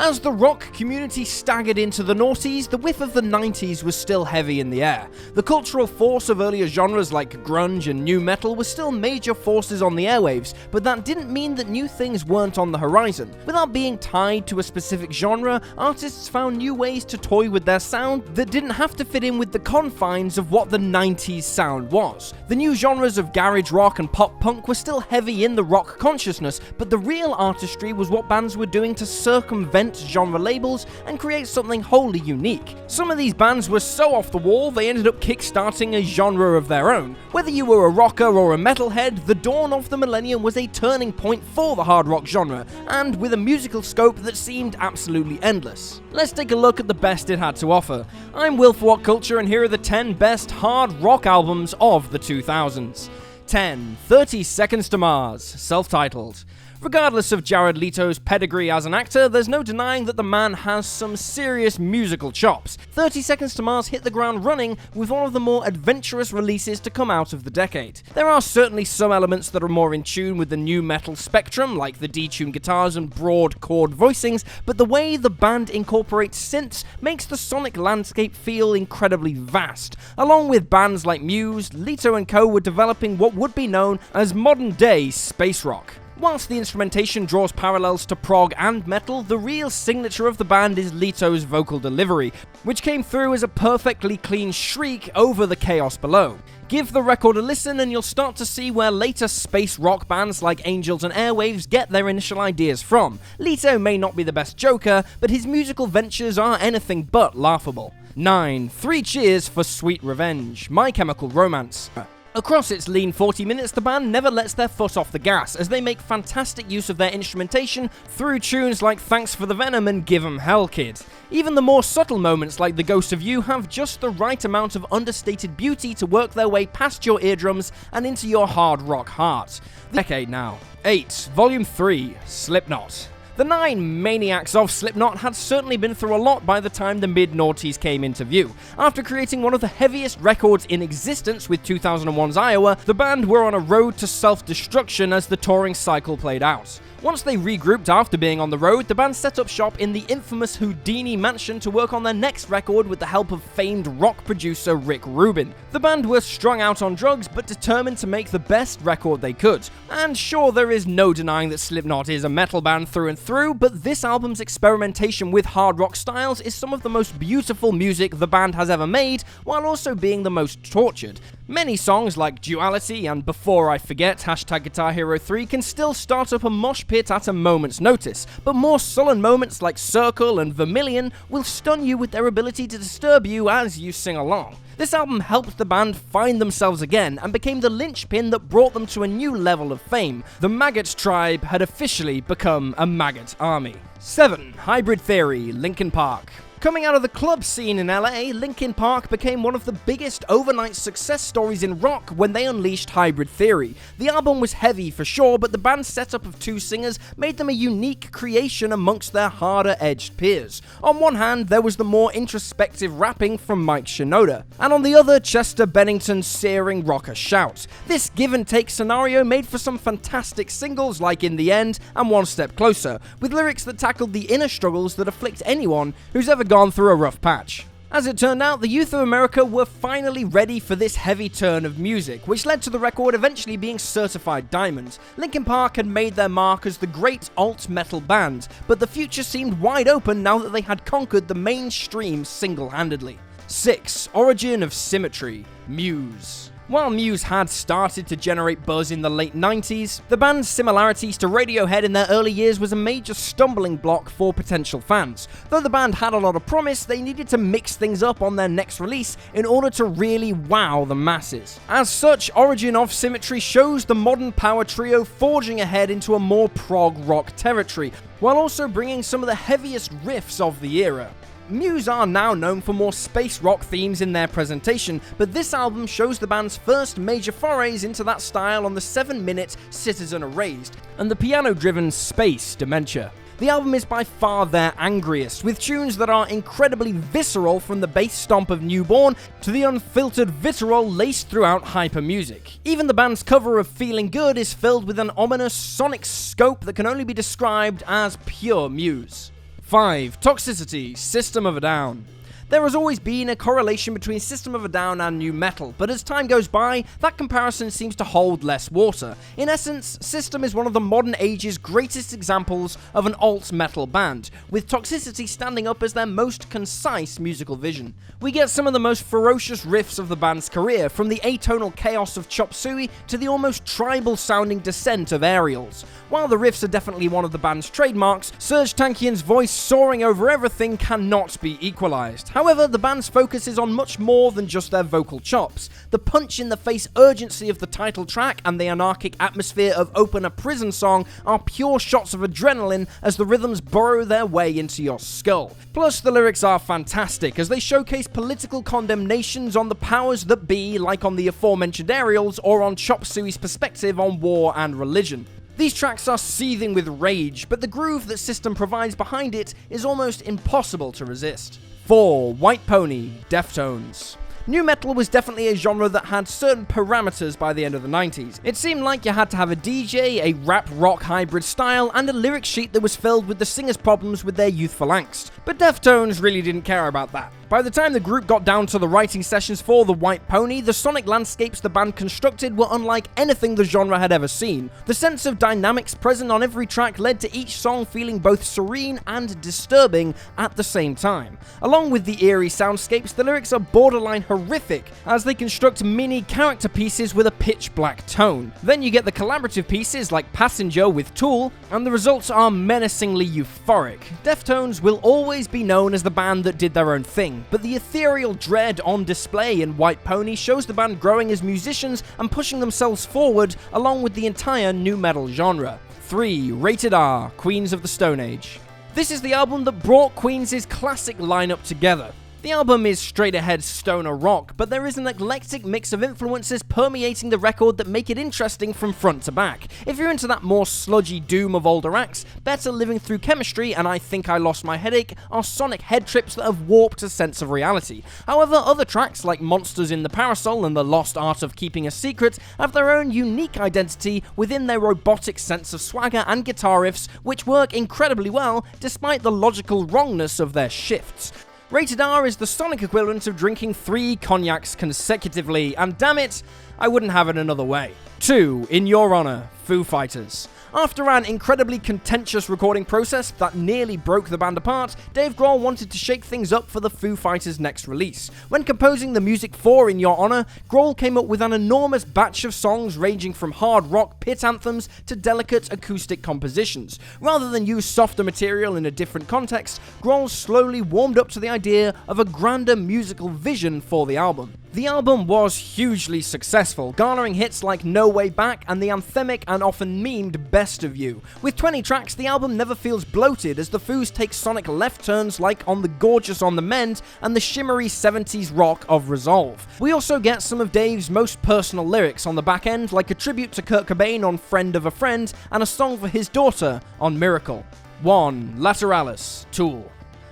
As the rock community staggered into the noughties, the whiff of the 90s was still heavy in the air. The cultural force of earlier genres like grunge and nu metal were still major forces on the airwaves, but that didn't mean that new things weren't on the horizon. Without being tied to a specific genre, artists found new ways to toy with their sound that didn't have to fit in with the confines of what the 90s sound was. The new genres of garage rock and pop punk were still heavy in the rock consciousness, but the real artistry was what bands were doing to circumvent genre labels and create something wholly unique. Some of these bands were so off the wall they ended up kickstarting a genre of their own. Whether you were a rocker or a metalhead, the dawn of the millennium was a turning point for the hard rock genre, and with a musical scope that seemed absolutely endless. Let's take a look at the best it had to offer. I'm Will for What Culture, and here are the 10 best hard rock albums of the 2000s. 10. 30 Seconds to Mars, self-titled. Regardless of Jared Leto's pedigree as an actor, there's no denying that the man has some serious musical chops. 30 Seconds to Mars hit the ground running with one of the more adventurous releases to come out of the decade. There are certainly some elements that are more in tune with the nu metal spectrum, like the detuned guitars and broad chord voicings, but the way the band incorporates synths makes the sonic landscape feel incredibly vast. Along with bands like MUSE, Leto and co were developing what would be known as modern-day space rock. Whilst the instrumentation draws parallels to prog and metal, the real signature of the band is Leto's vocal delivery, which came through as a perfectly clean shriek over the chaos below. Give the record a listen and you'll start to see where later space rock bands like Angels and Airwaves get their initial ideas from. Leto may not be the best joker, but his musical ventures are anything but laughable. 9. 3 Cheers for Sweet Revenge, My Chemical Romance. Across its lean 40 minutes, the band never lets their foot off the gas, as they make fantastic use of their instrumentation through tunes like Thanks for the Venom and Give 'em Hell Kid. Even the more subtle moments like The Ghost of You have just the right amount of understated beauty to work their way past your eardrums and into your hard rock heart. The decade now. 8. Volume 3, Slipknot. The 9 maniacs of Slipknot had certainly been through a lot by the time the mid-noughties came into view. After creating one of the heaviest records in existence with 2001's Iowa, the band were on a road to self-destruction as the touring cycle played out. Once they regrouped after being on the road, the band set up shop in the infamous Houdini mansion to work on their next record with the help of famed rock producer Rick Rubin. The band were strung out on drugs but determined to make the best record they could. And sure, there is no denying that Slipknot is a metal band through and through, but this album's experimentation with hard rock styles is some of the most beautiful music the band has ever made, while also being the most tortured. Many songs like Duality and Before I Forget, #Guitar Hero 3 can still start up a mosh pit at a moment's notice, but more sullen moments like Circle and Vermilion will stun you with their ability to disturb you as you sing along. This album helped the band find themselves again and became the linchpin that brought them to a new level of fame. The Maggot Tribe had officially become a Maggot Army. 7. Hybrid Theory, Linkin Park. Coming out of the club scene in LA, Linkin Park became one of the biggest overnight success stories in rock when they unleashed Hybrid Theory. The album was heavy for sure, but the band's setup of 2 singers made them a unique creation amongst their harder-edged peers. On one hand, there was the more introspective rapping from Mike Shinoda, and on the other, Chester Bennington's searing rocker shout. This give-and-take scenario made for some fantastic singles like In the End and One Step Closer, with lyrics that tackled the inner struggles that afflict anyone who's ever gone through a rough patch. As it turned out, the youth of America were finally ready for this heavy turn of music, which led to the record eventually being certified diamond. Linkin Park had made their mark as the great alt-metal band, but the future seemed wide open now that they had conquered the mainstream single-handedly. 6. Origin of Symmetry, MUSE. While MUSE had started to generate buzz in the late 90s, the band's similarities to Radiohead in their early years was a major stumbling block for potential fans. Though the band had a lot of promise, they needed to mix things up on their next release in order to really wow the masses. As such, Origin of Symmetry shows the modern power trio forging ahead into a more prog rock territory, while also bringing some of the heaviest riffs of the era. MUSE are now known for more space rock themes in their presentation, but this album shows the band's first major forays into that style on the 7-minute Citizen Erased and the piano-driven Space Dementia. The album is by far their angriest, with tunes that are incredibly visceral, from the bass stomp of Newborn to the unfiltered vitriol laced throughout hyper music. Even the band's cover of Feeling Good is filled with an ominous sonic scope that can only be described as pure Muse. 5. Toxicity, System of a Down. There has always been a correlation between System of a Down and nu metal, but as time goes by, that comparison seems to hold less water. In essence, System is one of the modern age's greatest examples of an alt-metal band, with Toxicity standing up as their most concise musical vision. We get some of the most ferocious riffs of the band's career, from the atonal chaos of Chop Suey to the almost tribal-sounding descent of Aerials. While the riffs are definitely one of the band's trademarks, Serj Tankian's voice soaring over everything cannot be equalized. However, the band's focus is on much more than just their vocal chops. The punch-in-the-face urgency of the title track and the anarchic atmosphere of Open a Prison Song are pure shots of adrenaline as the rhythms burrow their way into your skull. Plus, the lyrics are fantastic as they showcase political condemnations on the powers that be, like on the aforementioned Aerials or on Chop Suey's perspective on war and religion. These tracks are seething with rage, but the groove that System provides behind it is almost impossible to resist. 4. White Pony, Deftones. Nu metal was definitely a genre that had certain parameters by the end of the 90s. It seemed like you had to have a DJ, a rap-rock hybrid style, and a lyric sheet that was filled with the singer's problems with their youthful angst. But Deftones really didn't care about that. By the time the group got down to the writing sessions for The White Pony, the sonic landscapes the band constructed were unlike anything the genre had ever seen. The sense of dynamics present on every track led to each song feeling both serene and disturbing at the same time. Along with the eerie soundscapes, the lyrics are borderline horrific, as they construct mini character pieces with a pitch-black tone. Then you get the collaborative pieces like Passenger with Tool, and the results are menacingly euphoric. Deftones will always be known as the band that did their own thing, but the ethereal dread on display in White Pony shows the band growing as musicians and pushing themselves forward along with the entire nu metal genre. 3. Rated R, Queens of the Stone Age. This is the album that brought Queens' classic lineup together. The album is straight-ahead stoner rock, but there is an eclectic mix of influences permeating the record that make it interesting from front to back. If you're into that more sludgy doom of older acts, Better Living Through Chemistry and I Think I Lost My Headache are sonic head trips that have warped a sense of reality. However, other tracks like Monsters in the Parasol and The Lost Art of Keeping a Secret have their own unique identity within their robotic sense of swagger and guitar riffs, which work incredibly well despite the logical wrongness of their shifts. Rated R is the sonic equivalent of drinking 3 cognacs consecutively, and damn it, I wouldn't have it another way. 2. In Your Honor, Foo Fighters. After an incredibly contentious recording process that nearly broke the band apart, Dave Grohl wanted to shake things up for the Foo Fighters' next release. When composing the music for In Your Honor, Grohl came up with an enormous batch of songs ranging from hard rock pit anthems to delicate acoustic compositions. Rather than use softer material in a different context, Grohl slowly warmed up to the idea of a grander musical vision for the album. The album was hugely successful, garnering hits like No Way Back and the anthemic and often memed Best of You. With 20 tracks, the album never feels bloated as the Foos take sonic left turns like on the gorgeous On the Mend and the shimmery 70s rock of Resolve. We also get some of Dave's most personal lyrics on the back end, like a tribute to Kurt Cobain on Friend of a Friend and a song for his daughter on Miracle. 1. Lateralis, Tool.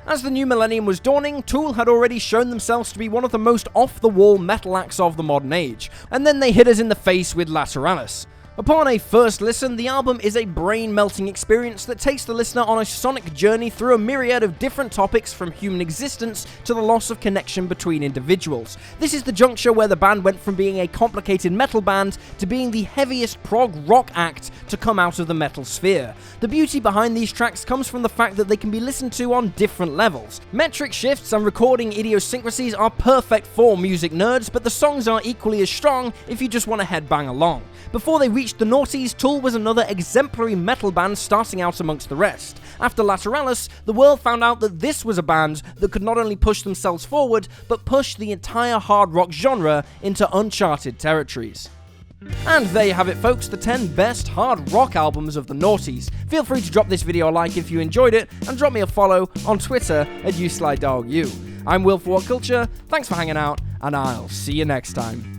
As the new millennium was dawning, Tool had already shown themselves to be one of the most off-the-wall metal acts of the modern age, and then they hit us in the face with Lateralis. Upon a first listen, the album is a brain-melting experience that takes the listener on a sonic journey through a myriad of different topics from human existence to the loss of connection between individuals. This is the juncture where the band went from being a complicated metal band to being the heaviest prog rock act to come out of the metal sphere. The beauty behind these tracks comes from the fact that they can be listened to on different levels. Metric shifts and recording idiosyncrasies are perfect for music nerds, but the songs are equally as strong if you just want to headbang along. Before they reached the noughties, Tool was another exemplary metal band starting out amongst the rest. After Lateralis, the world found out that this was a band that could not only push themselves forward, but push the entire hard rock genre into uncharted territories. And there you have it, folks, the 10 best hard rock albums of the noughties. Feel free to drop this video a like if you enjoyed it, and drop me a follow on Twitter at YouSlyDogU. I'm Will for What Culture, thanks for hanging out, and I'll see you next time.